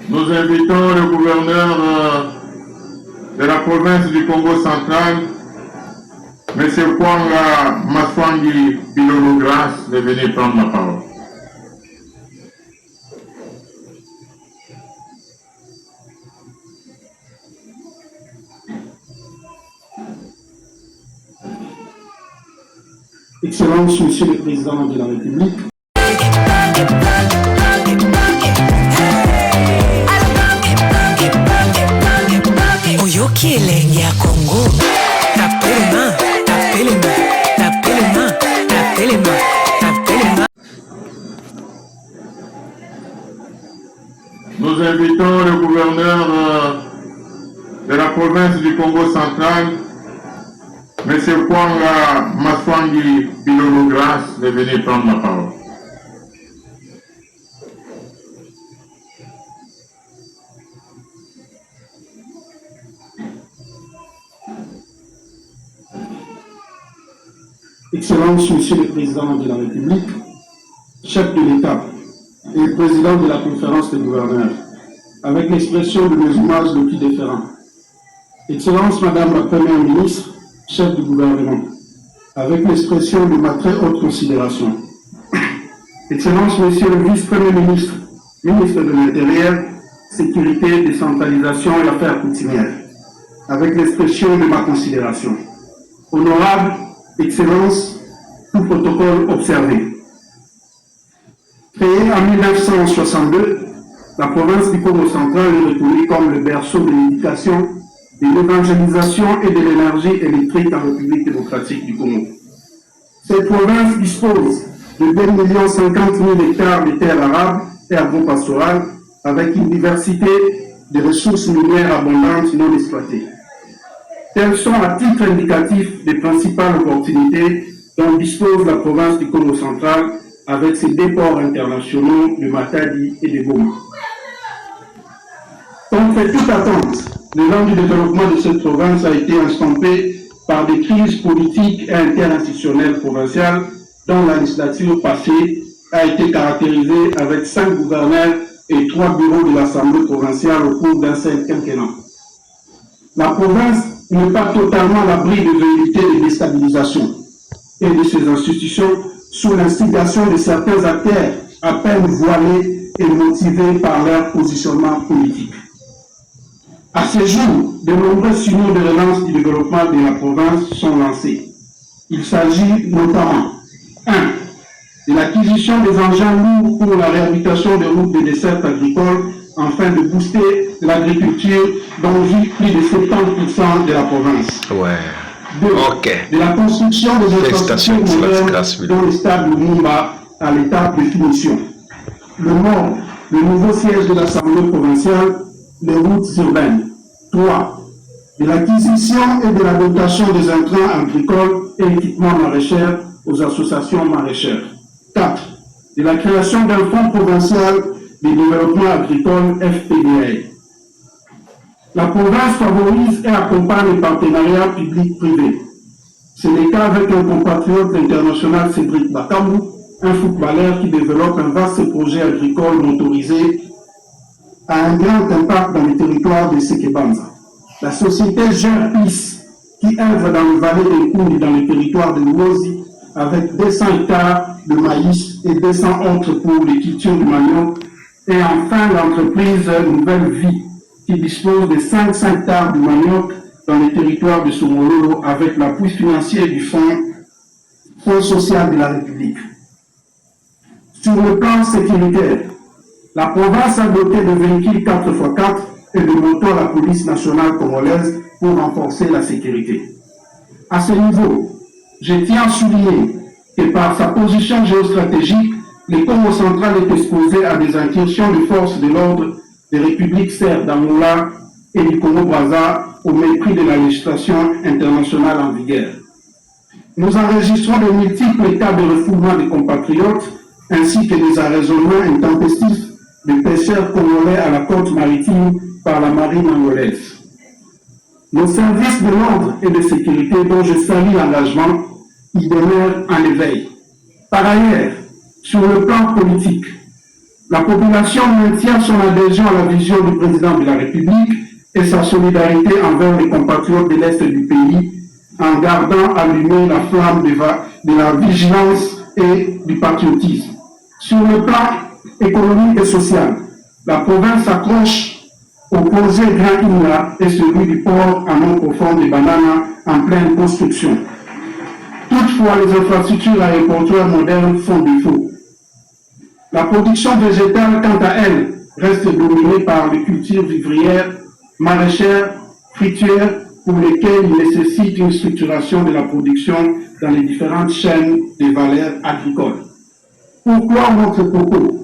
Nous invitons le gouverneur de la province du Congo central, M. Kwanga Maswangi Bilolo Grace, de venir prendre la parole. Excellence, Monsieur le Président de la République. Congo, Nous invitons le gouverneur de la province du Congo central, M. Kwanga Maswangi Bilolo Grace, de venir prendre la parole. Excellence, Monsieur le Président de la République, chef de l'État et président de la conférence des gouverneurs, avec l'expression de mes hommages le plus déférents. Excellence, Madame la Première ministre, chef du gouvernement, avec l'expression de ma très haute considération. Excellence, Monsieur le Vice-Premier ministre, ministre de l'Intérieur, Sécurité, Décentralisation et Affaires coutumières, avec l'expression de ma considération. Honorable Excellence, tout protocole observé. Créée en 1962, la province du Congo central est reconnue comme le berceau de l'éducation, de l'évangélisation et de l'énergie électrique en République démocratique du Congo. Cette province dispose de 2,05 millions d'hectares de terres arables et agro-pastorales avec une diversité de ressources minières abondantes non exploitées. Telles sont à titre indicatif les principales opportunités dont dispose la province du Congo central avec ses deux ports internationaux de Matadi et de Goma. Contre toute attente, l'élan du développement de cette province a été estompé par des crises politiques et interinstitutionnelles provinciales dont la législature passée a été caractérisée avec 5 gouverneurs et 3 bureaux de l'Assemblée provinciale au cours d'un seul quinquennat. La province n'est pas totalement à l'abri de velléités de déstabilisation et de ses institutions sous l'instigation de certains acteurs à peine voilés et motivés par leur positionnement politique. À ce jour, de nombreux signaux de relance du développement de la province sont lancés. Il s'agit notamment 1. de l'acquisition des engins lourds pour la réhabilitation des routes de dessert agricoles afin de booster l'agriculture dont vit plus de 70% de la province. 2. De la construction des infrastructures modernes dans le stade de Mumba à l'étape de finition. Le nouveau siège de l'Assemblée provinciale, les routes urbaines. 3. De l'acquisition et de la dotation des intrants agricoles et équipements maraîchers aux associations maraîchères. 4. De la création d'un fonds provincial de développement agricole FPDA. La province favorise et accompagne les partenariats publics-privés. C'est le cas avec un compatriote international, Cédric Bakambou, un footballeur qui développe un vaste projet agricole motorisé à un grand impact dans le territoire de Sekebanza. La société GERPIS, qui œuvre dans le vallée des Koundi dans le territoire de Luozi, avec 200 hectares de maïs et 200 autres pour les cultures du manioc. Et enfin, l'entreprise Nouvelle Vie, qui dispose de 500 hectares de manioc dans le territoire de Somololo avec l'appui financier du Fonds social de la République. Sur le plan sécuritaire, la province a doté de véhicules 4x4 et de motos à la police nationale congolaise pour renforcer la sécurité. À ce niveau, je tiens à souligner que par sa position géostratégique, le Congo central est exposé à des incursions de forces de l'ordre des républiques serbe d'Angola et du Congo-Brazza au mépris de la législation internationale en vigueur. Nous enregistrons de multiples cas de refoulement des compatriotes ainsi que des arraisonnements intempestifs de pêcheurs congolais à la côte maritime par la marine angolaise. Nos services de l'ordre et de sécurité dont je salue l'engagement, ils demeurent en éveil. Par ailleurs, sur le plan politique, La population maintient son adhésion à la vision du président de la République et sa solidarité envers les compatriotes de l'Est du pays en gardant allumée la flamme de la vigilance et du patriotisme. Sur le plan économique et social, la province s'accroche au projet Grand Inga et celui du port en eau profonde de Banana en pleine construction. Toutefois, les infrastructures aéroportuaires modernes font défaut. La production végétale, quant à elle, reste dominée par les cultures vivrières, maraîchères, fruitières, pour lesquelles il nécessite une structuration de la production dans les différentes chaînes des valeurs agricoles. Pourquoi notre propos?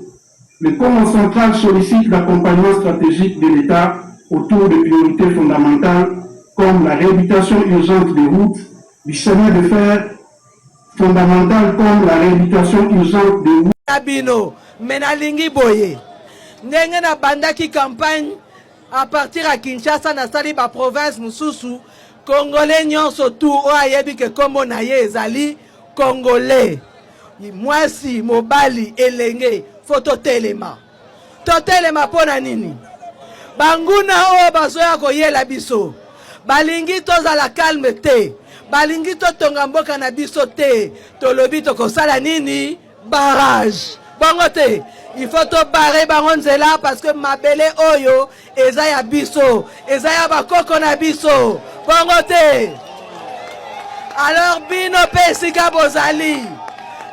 Le Congo central sollicite l'accompagnement stratégique de l'État autour de priorités fondamentales comme la réhabilitation urgente des routes, du chemin de fer, fondamentale comme la réhabilitation urgente des routes. Abino, menalingi boye. Ndenge na bandaki campagne à partir à Kinshasa na sali ba province mususu, Congolais nyonso tout o ayebi ke kombo na ye ezali Congolais. Mwasi mobali elenge photo telema. To telema pona nini? Banguna o bazoya koyela biso. Balingi tozala calme te. Balingi to tonga mboka na biso te. Tolobi to kosala nini? Barrage. Bongo te. Il faut to barrer bango nzela parce que mabele oyo eza ya biso. Eza ya bakoko na biso. Bongo te. Alors bino pe esika bozali.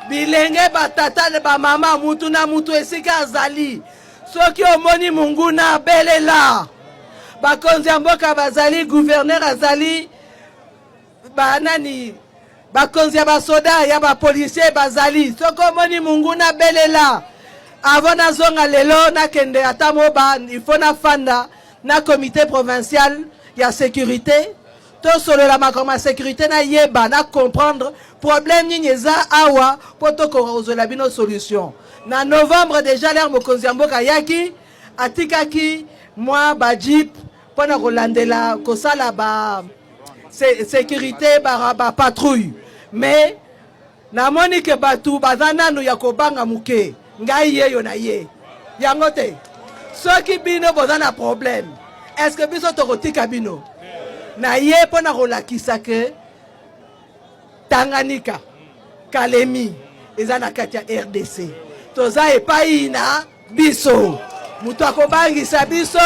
Bilenge batata ba mama mutu na mutu esika azali. Soki omoni munguna belela. Bakonzi ya mboka bazali, gouverneur azali, banani, bakonzi ya basoda, ya bapolisier bazali. Soko omoni munguna belela. Avant na zonga lelo na kende atamoba, il faut na fanda na comité provincial ya sécurité. To solo la makoma sécurité na yeba na comprendre problème ni eza awa poto ko rezola bino solution. Na novembre déjà l'air mokonzi ya mboka yaki atikaki moi ba jeep pona kolandela kosala ba sécurité ba patrouille. Mais na moni ke batu bazana no ya kobanga muke ngai yeyo na ye. Yango te. Soki bino bozana problème. Est-ce que biso to kotika bino? Na ye pona kolakisa ke Tanganyika Kalemi eza na kati ya RDC. Toza epai na biso. Mutu akobangisa biso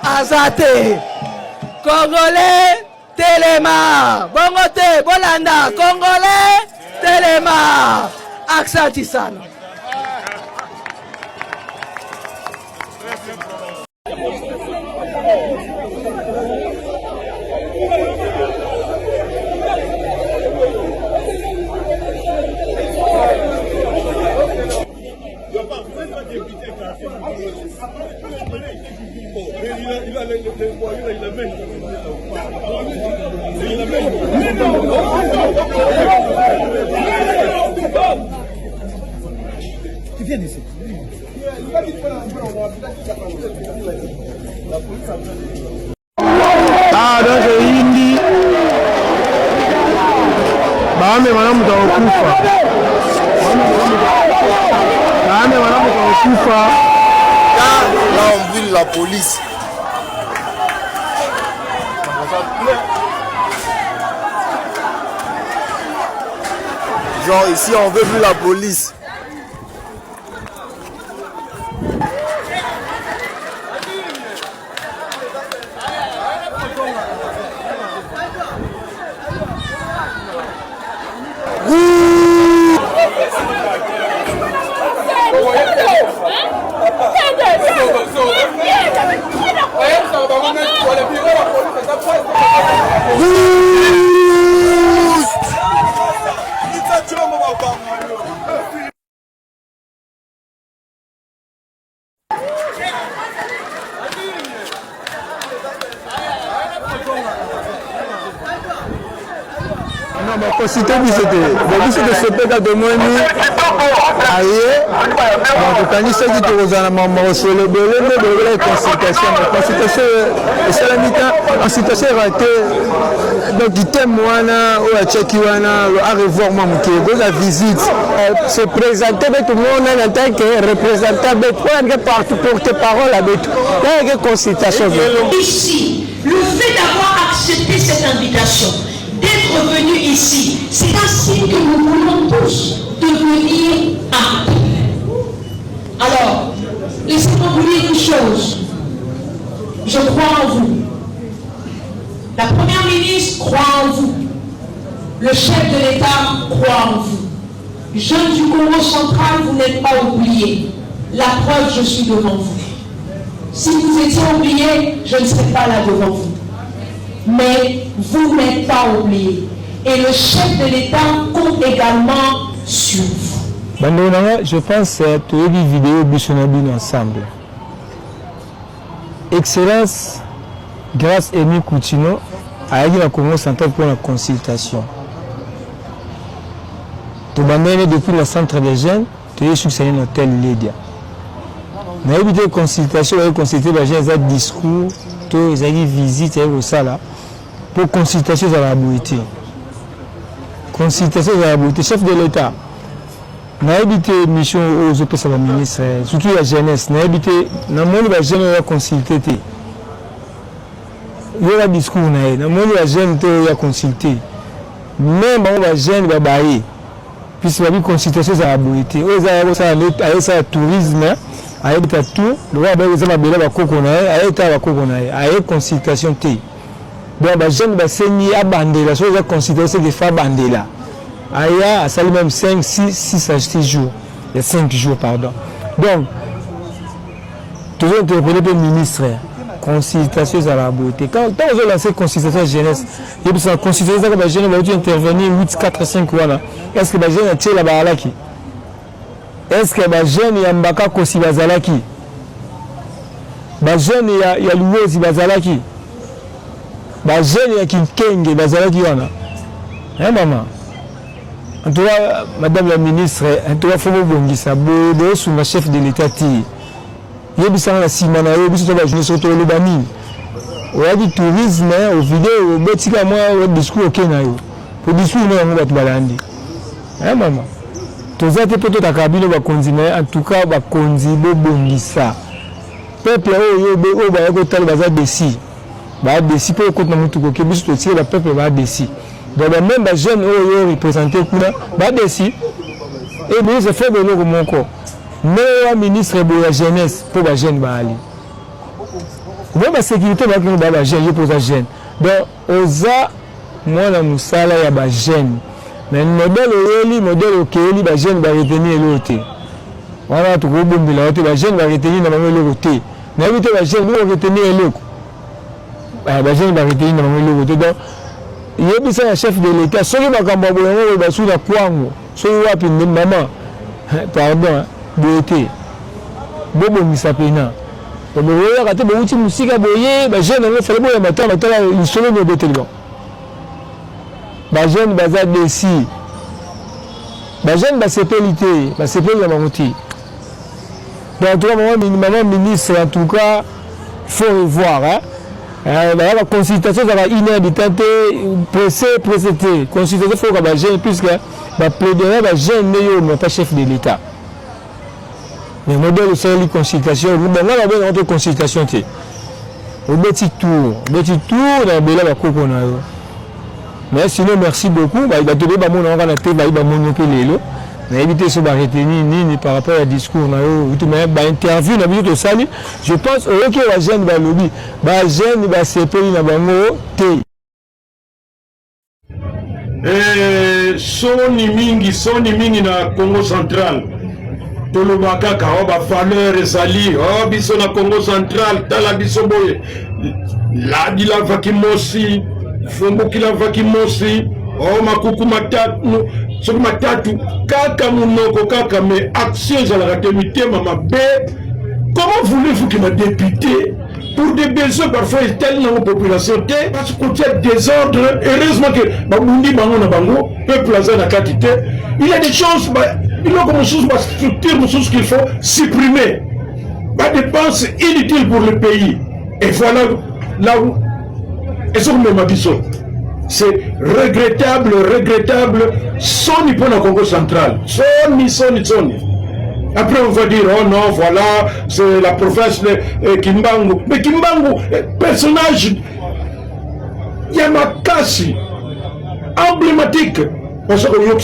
azate. Congolais telema. Bongo te bolanda. Congolais telema. Aksanti sana. Donc hindi baame manamu takufa Là on brûle la police. Genre ici on veut plus la police. Non, mais cité biso te. Biso te sepeka domoni. aye tokanisa ki tokozala na mosolo ebele nde boyebela consultation esalamita consultation erate donc iteme wana oyo atiaki wana a revoir mwa moke boza visite se présenter betu mona na tant que représentant betu oyanike partout porte-parole abetu yayeke consultation ici le fait d'avoir accepté cette invitation d'être venu ici c'est un signe que nous voulons tous devenir un. Alors, laissez-moi vous dire une chose. Je crois en vous. La première ministre croit en vous. Le chef de l'État croit en vous. Jeunes du Congo central, vous n'êtes pas oubliés. La preuve, je suis devant vous. Si vous étiez oubliés, je ne serais pas là devant vous. Mais vous n'êtes pas oubliés. Et le chef de l'État compte également sur vous. Je pense que tu as vu une vidéo de ensemble. Excellence, grâce à Amy Coutinho, a eu la Congo centrale pour la consultation. Tu as mené depuis le centre des jeunes, tu as succédé à l'hôtel Lydia. Tu as eu une consultation, tu as consulté les gens, des discours, tu as eu une visite pour consultation de la beauté. Consultation de la beauté, chef de l'État. Na habité mission aux opérations de la ministre, surtout la jeunesse, na habité, na monde la jeune a consulté. Il y a un discours na monde la jeune a consulté. Même la jeune va bailler. Puis c'est la consultation de la beauté. Ça tourisme, avec tout, le roi va vous avoir la cocona, avec la cocona, avec consultation T. Donc la jeune va saigner à bander, la chose à consultation des femmes bander là. Aya, ça même 5, 6 à 6 jours. Il y a 5 jours, pardon. Donc, toujours interpellé le ministre, consultation à la beauté. Quand on a lancé consultation à la jeunesse, il y a une consultation à la jeunesse, il va intervenir 8, 4, 5 voilà. Est-ce que la jeune a tiré la baralaki? Est-ce que la jeune a mbaka kosi bazalaki? La jeune a louosi bazalaki? La jeune a kinkenge bazalaki wana? Hein, maman? En tout cas, Madame la ministre, en tout cas, il faut que vous le chef de l'État. Il y a des gens qui ont été le bani. Il y a du tourisme, au vidéo, au discours au Kenya. Au discours, il y a des balandi. Hein, maman? Tous les gens qui ont cabine en tout cas, ils ont bongisa. Peuple, il y a des décis. Décis pour le compte de notre côté, le peuple va décis. Donc même les jeunes qui représentés va décider et bien c'est fait de l'eau mon corps mais le ministre de la jeunesse pour la jeune va aller même la sécurité va que la jeune pour la jeune donc osa moi la musala ya ba jeune mais le modèle auquel la jeune va retenir l'autre voilà tout le monde la jeune va retenir dans l'autre mais la jeune va retenir l'autre la jeune va retenir dans l'autre donc il y a un chef de l'État, ceux qui ont été sous la poigne, ceux qui ont été maman, pardon, beauté, bobo misapena. Donc, vous voyez, quand vous avez une musique à boyer, les jeunes ont fait le bon matin, ils sont venus au béton. Les jeunes ont décidé. Les jeunes ont sécurité, la sécurité de la mamouti. Donc, tout le maman ministre, en tout cas, il faut revoir. La consultation va inhabitante, pressé, consultation il faut que les jeunes puisque la plaidoyer les jeunes n'est pas chef de l'État. Le modèle de cette consultation, nous avons une autre consultation. Au petit tour, dans la cocona. Mais sinon, merci beaucoup. Il va te dire que mon on va la télé, il va monopoler. Mais éviter ce retenir par rapport à discours interview je pense que la jeune va lobby la jeune va se payer na bango te soni mingi na Congo central tolobaka ka ba valeur ezali biso na Congo central tala biso boye la dilava kimosi fombo kilava kimosi makuku matatu kaka munoko kaka mais action za la mitema mabe. Comment voulez-vous que ma députée pour des besoins parfois tels dans la population parce qu'on tient désordre heureusement que babundi bango na bango peuple aza na quantité il y a des choses Il y a une structure qu'il faut supprimer. Pas de dépenses inutiles pour le pays. Et voilà là où. Et ça, c'est regrettable. Soni pour le Congo central. Soni. Après, on va dire, oh non, voilà, c'est la province de Kimbangu. Mais Kimbangu, personnage Yamakasi, emblématique. Parce que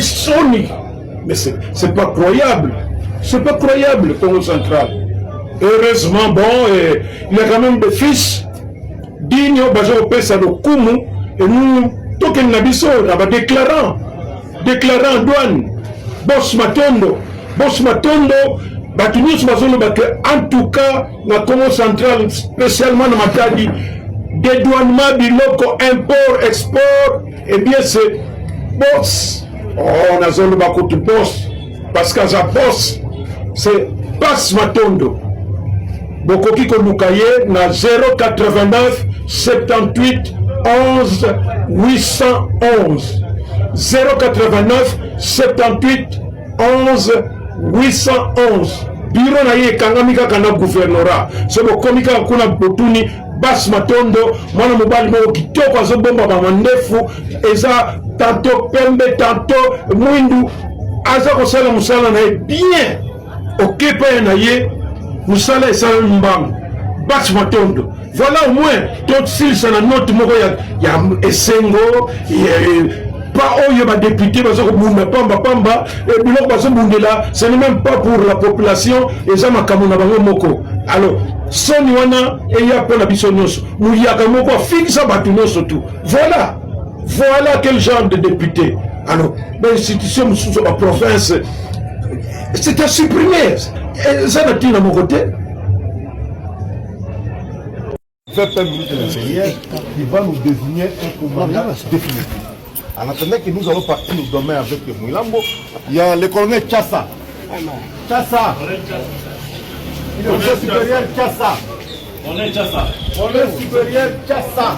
Soni. Mais c'est pas croyable. C'est pas croyable, le Congo central. Heureusement, bon, il y a quand même des fils dignes au Pesa de Kumu, et nous, token Nabiso, déclarant douane, Boss Matondo, en tout cas, dans le Congo central, spécialement dans Matadi, dédouanement du loco, import, export, eh bien c'est Boss. Oh, on a zone de Boss, parce qu'à sa Boss, c'est Bass Matondo. Bokoki Konukaye na 089 78 11 811 089 78 11 811 Biro na ye kangamika kana gouvernorat c'est bokomika kuna botuni Bass Matondo mwana mobali mo kitoko azobomba ba mandefu eza tantôt pembe tantôt mwindu aza kosala musala na bien okepa na ye musala esala mbang Bass Matondo voilà au moins tout s'il ça na note moko ya esengo pas oyo ba député bazo ko bunda pamba et biloko bazo bundela ce n'est même pas pour la population et ça makambo na bango moko alors soni wana et ya pour la biso nyonso muyaka moko fixa batu nyonso tout voilà quel genre de député alors l'institution sous la province c'est à supprimer ça n'a pas mon côté. Fait un ministre de l'Intérieur qui va nous désigner un commandant définitif. En attendant que nous allons partir demain avec Mouilambo, il y a le colonel Tchassa. Tchassa. Il est le supérieur Tchassa. Colonel Tchassa. Colonel supérieur Tchassa.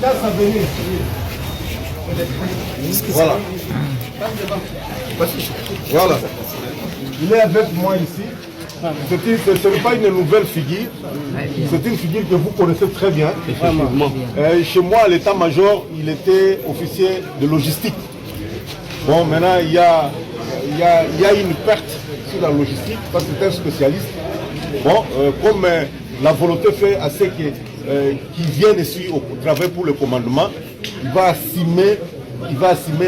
Tchassa, venez. Voilà. Voilà. Il est avec moi ici. Ce n'est pas une nouvelle figure, c'est une figure que vous connaissez très bien. Chez moi, à l'état-major, il était officier de logistique. Bon, maintenant, il y a une perte sur la logistique parce que c'est un spécialiste. Bon, comme la volonté fait à ceux qui viennent ici au travail pour le commandement, il va assumer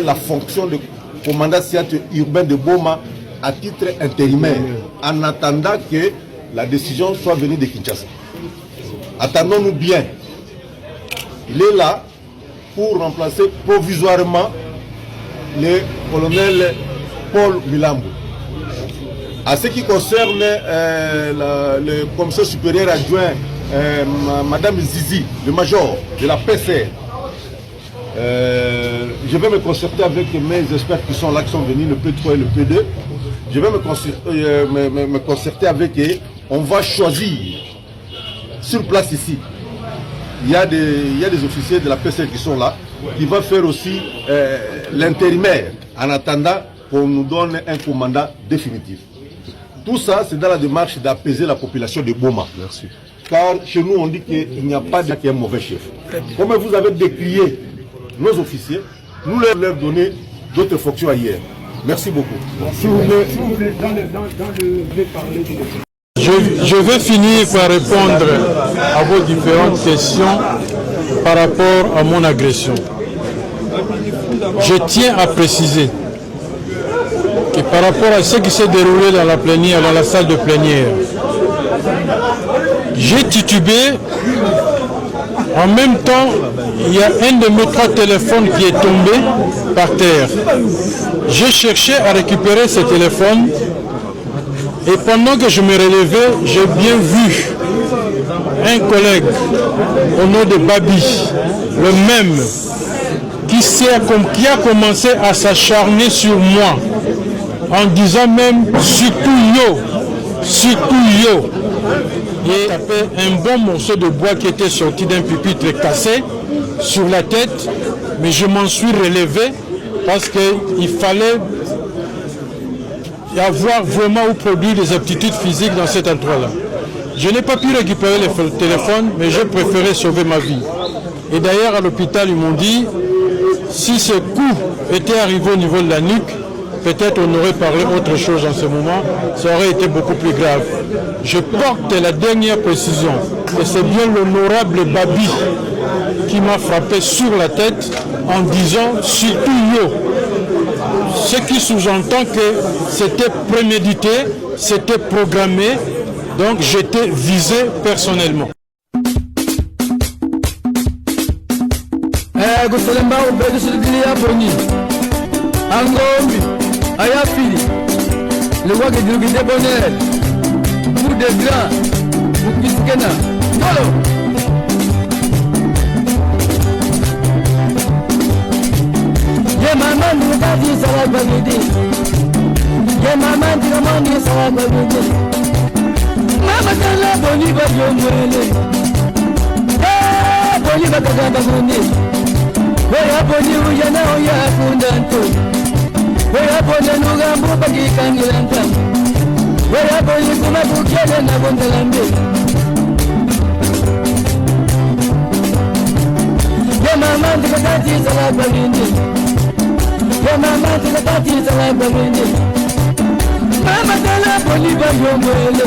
la fonction de commandant scientifique urbain de Boma à titre intérimaire, en attendant que la décision soit venue de Kinshasa. Attendons-nous bien. Il est là pour remplacer provisoirement le colonel Paul Milambo. À ce qui concerne le commissaire supérieur adjoint, Madame Zizi, le major de la PCR, je vais me concerter avec mes experts qui sont là, qui sont venus, le P3 et le P2. Je vais me concerter avec eux. On va choisir sur place ici. Il y a des officiers de la PCR qui sont là, qui vont faire aussi l'intérimaire en attendant qu'on nous donne un commandant définitif. Tout ça, c'est dans la démarche d'apaiser la population de Boma. Merci. Car chez nous, on dit qu'il n'y a pas de mauvais chef. Comme vous avez décrié nos officiers, nous leur donner d'autres fonctions ailleurs. Merci beaucoup. Je vais finir par répondre à vos différentes questions par rapport à mon agression. Je tiens à préciser que par rapport à ce qui s'est déroulé dans la plénière, dans la salle de plénière, j'ai titubé. En même temps, il y a un de mes 3 téléphones qui est tombé par terre. J'ai cherché à récupérer ce téléphone et pendant que je me relevais, j'ai bien vu un collègue au nom de Babi, le même, qui a commencé à s'acharner sur moi en disant même « surtout yo ». Et tapé un bon morceau de bois qui était sorti d'un pupitre cassé sur la tête, mais je m'en suis relevé parce qu'il fallait y avoir vraiment ou produire des aptitudes physiques dans cet endroit-là. Je n'ai pas pu récupérer le téléphone, mais j'ai préféré sauver ma vie. Et d'ailleurs, à l'hôpital, ils m'ont dit, si ce coup était arrivé au niveau de la nuque, peut-être on aurait parlé autre chose en ce moment, ça aurait été beaucoup plus grave. Je porte la dernière précision, et c'est bien l'honorable Babi qui m'a frappé sur la tête en disant surtout yo. Ce qui sous-entend que c'était prémédité, c'était programmé, donc j'étais visé personnellement. Ayafili, le roi qui dit des bonheurs, pour des grands, pour Kiskena, Nolo. Ye maman nous a dit ça va bagidi. Ye maman dit comment dit ça va bagidi. Maman t'as la bonne va yomwele. Eh, bonne va kaga bagidi. Oya bonne uyana oya kundanto. Oya bonne nugambo bagikangilanta. Oya bonne kuma bukele na bondelambe. Ye maman dit ça dit ça va bagidi. Ye maman dit ça dit ça va bagidi. Mama tala boni ba yomwele.